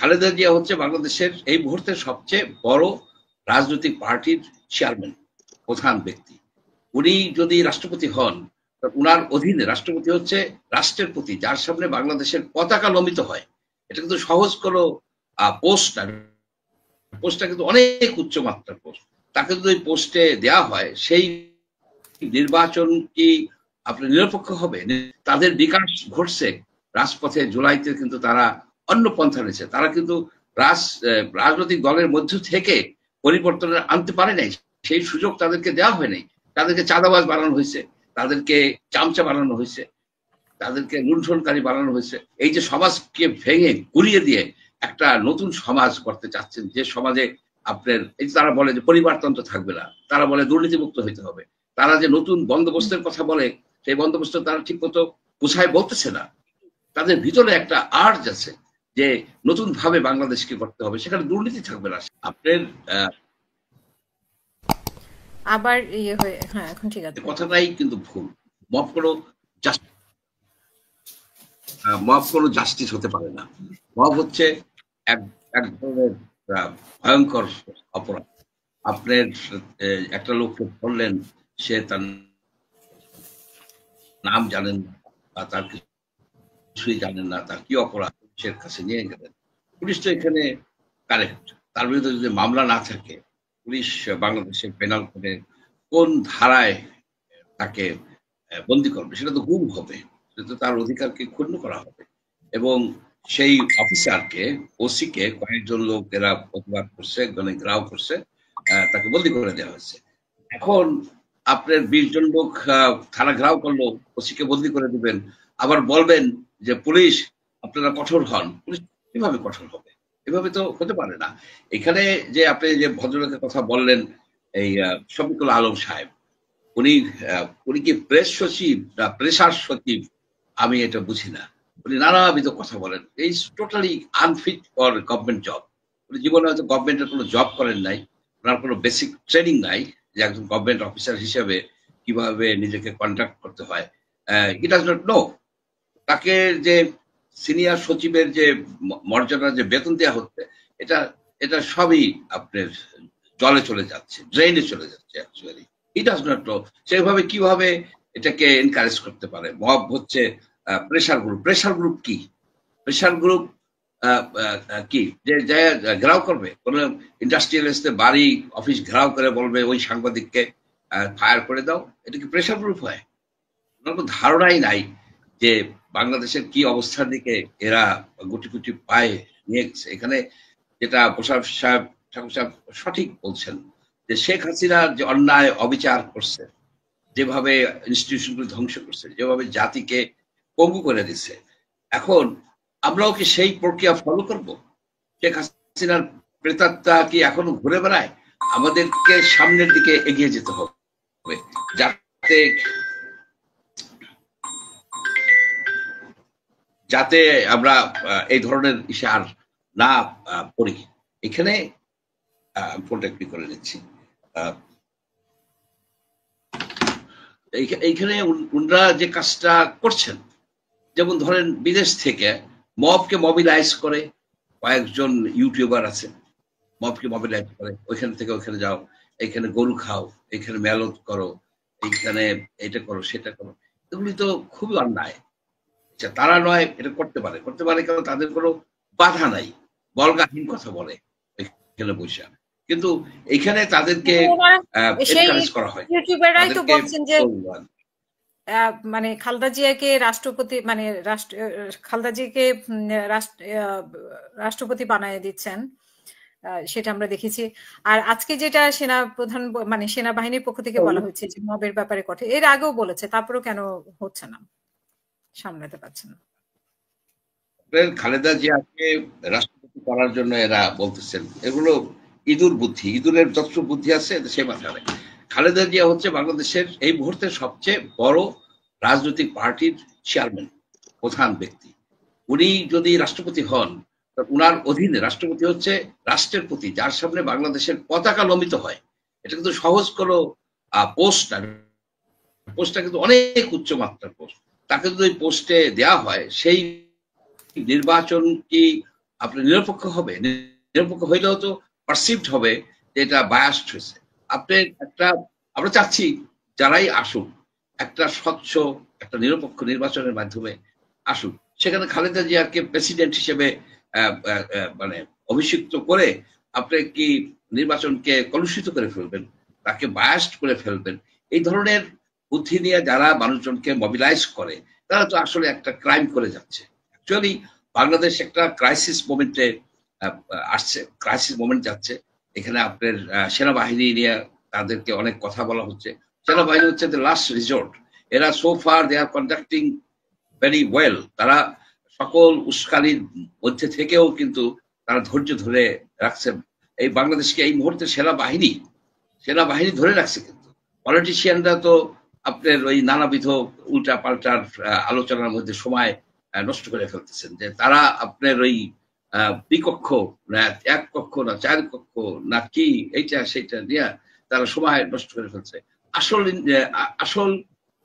খালেদা জিয়া হচ্ছে বাংলাদেশের এই মুহূর্তে সবচেয়ে বড় রাজনৈতিক পার্টির চেয়ারম্যান, প্রধান ব্যক্তি। উনি যদি রাষ্ট্রপতি হন, উনার অধীনে রাষ্ট্রপতি হচ্ছে রাষ্ট্রের প্রতি, যার সামনে বাংলাদেশের পতাকা লম্বিত হয়। এটা কিন্তু সহজ কোনো পোস্ট না, পোস্টটা কিন্তু অনেক উচ্চ মাত্রার পোস্ট। তাকে যদি পোস্টে দেওয়া হয়, সেই নির্বাচন কি আপনার নিরপেক্ষ হবে? তাদের বিকাশ ঘটছে রাজপথে। জুলাইতে কিন্তু তারা অন্য পন্থা নিয়েছে। তারা কিন্তু রাজনৈতিক দলের মধ্য থেকে পরিবর্তন আনতে পারে নাই, সেই সুযোগ তাদেরকে দেওয়া হয় নাই। তাদেরকে চাঁদাবাজ বানানো হয়েছে, তাদেরকে চামচা বানানো হয়েছে, তাদেরকে লুণ্ঠনকারী বানানো হয়েছে। এই যে সমাজকে ভেঙে গুড়িয়ে দিয়ে একটা নতুন সমাজ করতে চাচ্ছেন, যে সমাজে আপনার এই যে তারা বলে যে পরিবারতন্ত্র থাকবে না, তারা বলে দুর্নীতিমুক্ত হইতে হবে, তারা যে নতুন বন্দোবস্তের কথা বলে, সেই বন্দোবস্ত তারা ঠিক মতো বুঝায় বলতেছে না। তাদের ভিতরে একটা আর্জ আছে যে নতুন ভাবে বাংলাদেশকে করতে হবে, সেখানে দুর্নীতি থাকবে না। আপনার আবার ইয়ে হয়ে, হ্যাঁ এখন ঠিক আছে, কথাটাই কিন্তু ভুল। মব কোনো মব কোনো জাস্টিস হতে পারে না। মব হচ্ছে এক এক ধরনের ভয়ঙ্কর অপরাধ। আপনার একটা লোককে ধরলেন, সে তার নাম জানেন বা তার কিছুই জানেন না, তার কি অপরাধ, পুলিশের কাছে নিয়ে গেলেন। পুলিশ তো এখানে কারেক্ট। তার বিরুদ্ধে যদি মামলা না থাকে, পুলিশ বাংলাদেশের পেনাল কোডে কোন ধারায় তাকে বন্দি করবে? সেটা তো গুম হবে, সেটা তো তার অধিকারকে ক্ষুণ্ণ করা হবে। এবং সেই অফিসারকে, ওসিকে কয়েকজন লোক এরা প্রতিবাদ করছে, ঘেরাও করছে, তাকে বন্দি করে দেওয়া হয়েছে। এখন আপনার 20 জন লোক থানা ঘেরাও করলো, ওসিকে বন্দি করে দিবেন, আবার বলবেন যে পুলিশ আপনারা কঠোর হন। পুলিশ কিভাবে কঠোর হবে? এভাবে তো হতে পারে না। এখানে যে আপনি যে ভদ্রলোকের কথা বললেন, এই শফিকুল আলম সাহেব, উনি উনি কি প্রেস সচিব না প্রেসার সচিব? আমি এটা বুঝি না। উনি নানাবিধ কথা বলেন, এই totally unfit for government job. উনি জীবনে হয়তো গভর্নমেন্টের কোনো জব করেন নাই, ওনার কোনো বেসিক ট্রেনিং নাই যে একজন গভর্নমেন্ট অফিসার হিসেবে কিভাবে নিজেকে কন্ডাক্ট করতে হয়। He does not know. তাকে যে সিনিয়র সচিবের যে মর্যাদা, যে বেতন দেওয়া হচ্ছে, এটা এটা সবই আপনার জলে চলে যাচ্ছে, ড্রেনে চলে যাচ্ছে actually. He does not know. সেভাবে কিভাবে এটাকে এনকারেজ করতে পারে? মব হচ্ছে প্রেশার গ্রুপ। প্রেশার গ্রুপ কি? প্রেশার গ্রুপ কি যে ঘেরাও করবে? কোন ইন্ডাস্ট্রিয়ালিস্টের বাড়ি অফিস ঘেরাও করে বলবে ওই সাংবাদিককে ফায়ার করে দাও? এটা কি প্রেশার গ্রুপ হয়? ওনার কোনো ধারণাই নাই যে বাংলাদেশের কি অবস্থার দিকে এরা গুটি গুটি পায়ে নিয়ে গেছে। এখানে যেটা মোশাররফ সাহেব, ঠাকুর সাহেব সঠিক বলছেন যে শেখ হাসিনা যে অন্যায় অবিচার করছে, যেভাবে ইনস্টিটিউশনগুলো ধ্বংস করছে, যেভাবে জাতিকে পঙ্গু করে দিচ্ছে, এখন আমরাও কি সেই প্রক্রিয়া ফলো করব? শেখ হাসিনার প্রেতাত্মা কি এখনো ঘুরে বেড়ায়? আমাদেরকে সামনের দিকে এগিয়ে যেতে হবে, যাতে যাতে আমরা এই ধরনের ইসে আর না পড়ি। এখানে ফোনটা একটু করে নিচ্ছি। এইখানে উনরা যে কাজটা করছেন, যেমন ধরেন বিদেশ থেকে মবকে মবিলাইজ করে, কয়েকজন ইউটিউবার আছে, মবকে মবিলাইজ করে, ওইখান থেকে ওইখানে যাও, এখানে গরু খাও, এখানে মেলত করো, এইখানে এটা করো সেটা করো। এগুলি তো খুবই অন্যায়। তারা নয় এটা করতে পারে, করতে পারে কারণ তাদের কোনো বাধা নাই, বলগাহীন কথা বলে এখানে বসে। কিন্তু এখানে তাদেরকে এনকারেজ করা হয়। ইউটিউবাররাই তো বলছেন যে মানে খালেদা জিয়াকে রাষ্ট্রপতি, মানে খালেদা জিয়াকে রাষ্ট্রপতি বানায় দিচ্ছেন, সেটা আমরা দেখেছি। আর আজকে যেটা সেনা প্রধান, মানে সেনাবাহিনীর পক্ষ থেকে বলা হয়েছে যে মবের ব্যাপারে কঠোর, এর আগেও বলেছে, তারপরেও কেন হচ্ছে না, সামলাতে পারছে না? খালেদা জিয়াকে রাষ্ট্রপতি করার জন্য এরা বলতেছেন, এগুলো ইঁদুর বুদ্ধি। ইঁদুরের যত বুদ্ধি আছে সে মাথায়। খালেদা জিয়া হচ্ছে বাংলাদেশের এই মুহূর্তে সবচেয়ে বড় রাজনৈতিক পার্টির চেয়ারম্যান, প্রধান ব্যক্তি। উনি যদি রাষ্ট্রপতি হন, উনার অধীনে রাষ্ট্রপতি হচ্ছে রাষ্ট্রের প্রতি, যার সামনে বাংলাদেশের পতাকা লম্বিত হয়। এটা কিন্তু সহজ কোনো পোস্ট না, পোস্টটা কিন্তু অনেক উচ্চ মাত্রার পোস্ট। তাকে যদি পোস্টে দেওয়া হয়, সেই নির্বাচন কি আপনি নিরপেক্ষ হবে, নিরপেক্ষ হইলেও তো পারসিভড হবে যে এটা বায়াসড হয়েছে। আপনি একটা, আমরা চাচ্ছি যারাই আসুক একটা স্বচ্ছ একটা নিরপেক্ষ নির্বাচনের মাধ্যমে আসুক, সেখানে খালেদা জিয়াকে প্রেসিডেন্ট হিসেবে মানে অভিষিক্ত করে আপনি কি নির্বাচনকে কলুষিত করে ফেলবেন, তাকে বায়াসড করে ফেলবেন, এই ধরনের বুদ্ধি নিয়ে যারা মানুষজনকে মোবিলাইজ করে তারা তো আসলে একটা ক্রাইম করে যাচ্ছে। অ্যাকচুয়ালি বাংলাদেশ একটা ক্রাইসিস মোমেন্টে আসছে, ক্রাইসিস মোমেন্ট যাচ্ছে। এখানে আপনার সেনাবাহিনী নিয়ে তাদেরকে অনেক কথা বলা হচ্ছে। সেনাবাহিনী হচ্ছে দ্য লাস্ট রিসোর্ট। এরা so far they are conducting very well. তারা সকল উস্কানির মধ্যে থেকেও কিন্তু তারা ধৈর্য ধরে রাখছে এই বাংলাদেশকে। এই মুহূর্তে সেনাবাহিনী ধরে রাখছে, কিন্তু পলিটিশিয়ানরা তো আপনার ওই নানাবিধ উল্টা পাল্টার আলোচনার মধ্যে সময় নষ্ট করে ফেলতেছেন, যে তারা আপনার ওই দ্বিকক্ষ না এক কক্ষ না চার কক্ষ না কি এইটা সেইটা নিয়ে তারা সময় নষ্ট করে ফেলছে। আসল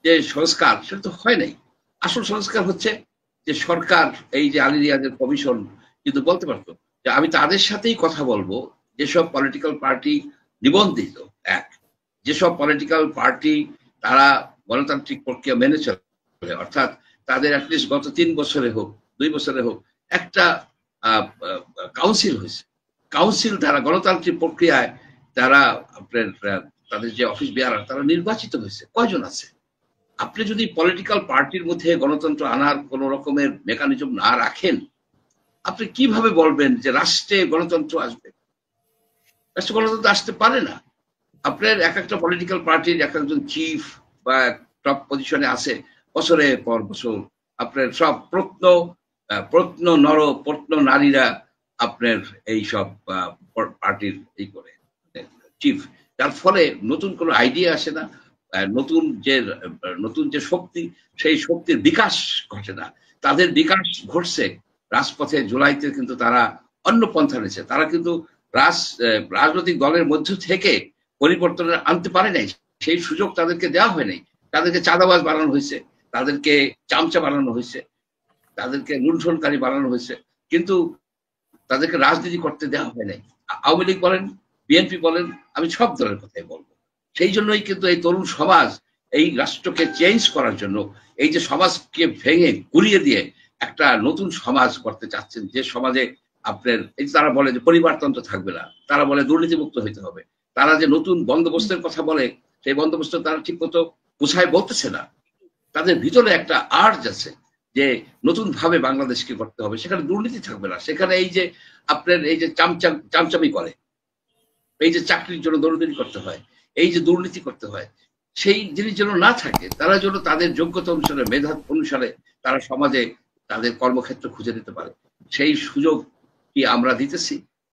যে সংস্কার সেটা তো হয় নাই। আসল সংস্কার হচ্ছে যে সরকার এই যে আলী রিয়াজের কমিশন কিন্তু বলতে পারতো যে আমি তাদের সাথেই কথা বলবো যেসব পলিটিক্যাল পার্টি নিবন্ধিত, এক যেসব পলিটিক্যাল পার্টি তারা গণতান্ত্রিক প্রক্রিয়া মেনে চলে, অর্থাৎ তাদের অ্যাটলিস্ট গত 3 বছরে হোক 2 বছরে হোক একটা কাউন্সিল হয়েছে, কাউন্সিল তারা গণতান্ত্রিক প্রক্রিয়ায় তারা আপনার তাদের যে অফিস বেয়ারার তারা নির্বাচিত হয়েছে। কয়জন আছে? আপনি যদি পলিটিক্যাল পার্টির মধ্যে গণতন্ত্র আনার কোন রকমের মেকানিজম না রাখেন, আপনি কিভাবে বলবেন যে রাষ্ট্রে গণতন্ত্র আসবে? রাষ্ট্রে গণতন্ত্র আসতে পারে না। আপনার এক একটা পলিটিক্যাল পার্টির এক একজন চিফ বা টপ পজিশনে আছে, বছরের পর বছর আপনার সব প্রত্ন নারীরা আপনার এই সব পার্টির এই করে চিফ, যার ফলে নতুন কোনো আইডিয়া আসে না, নতুন যে শক্তি সেই শক্তির বিকাশ ঘটে না। তাদের বিকাশ ঘটছে রাজপথে। জুলাইতে কিন্তু তারা অন্য পন্থা নিয়েছে, তারা কিন্তু রাজনৈতিক দলের মধ্য থেকে পরিবর্তন আনতে পারে নাই, সেই সুযোগ তাদেরকে দেওয়া হয় নাই। তাদেরকে চাঁদাবাজ বানানো হয়েছে, তাদেরকে চামচা বানানো হয়েছে, তাদেরকে লুণ্ঠনকারী বানানো হয়েছে, কিন্তু তাদেরকে রাজনীতি করতে দেওয়া হয় নাই। আওয়ামী লীগ বলেন, বিএনপি বলেন, আমি সব দলের কথাই বলবো। সেই জন্যই কিন্তু এই তরুণ সমাজ এই রাষ্ট্রকে চেঞ্জ করার জন্য এই যে সমাজকে ভেঙে গুড়িয়ে দিয়ে একটা নতুন সমাজ করতে চাচ্ছেন, যে সমাজে আপনার এই তারা বলে যে পরিবারতন্ত্র থাকবে না, তারা বলে দুর্নীতিমুক্ত হইতে হবে, তারা যে নতুন বন্দোবস্তের কথা বলে সেই বন্দোবস্ত তারা ঠিক মতো বুঝায় বলতেছে না। তাদের ভিতরে একটা আর্জ আছে যে নতুন ভাবে বাংলাদেশকে করতে হবে, সেখানে দুর্নীতি থাকবে না, সেখানে এই যে আপনার এই যে চামচামি করে, এই যে চাকরির জন্য দৌড়দৌড়ি করতে হয়, এই যে দুর্নীতি করতে হয়, সেই জিনিস যেন না থাকে। তারা যেন তাদের যোগ্যতা অনুসারে মেধা অনুসারে তারা সমাজে তাদের কর্মক্ষেত্র খুঁজে নিতে পারে। সেই সুযোগ কি আমরা দিতেছি?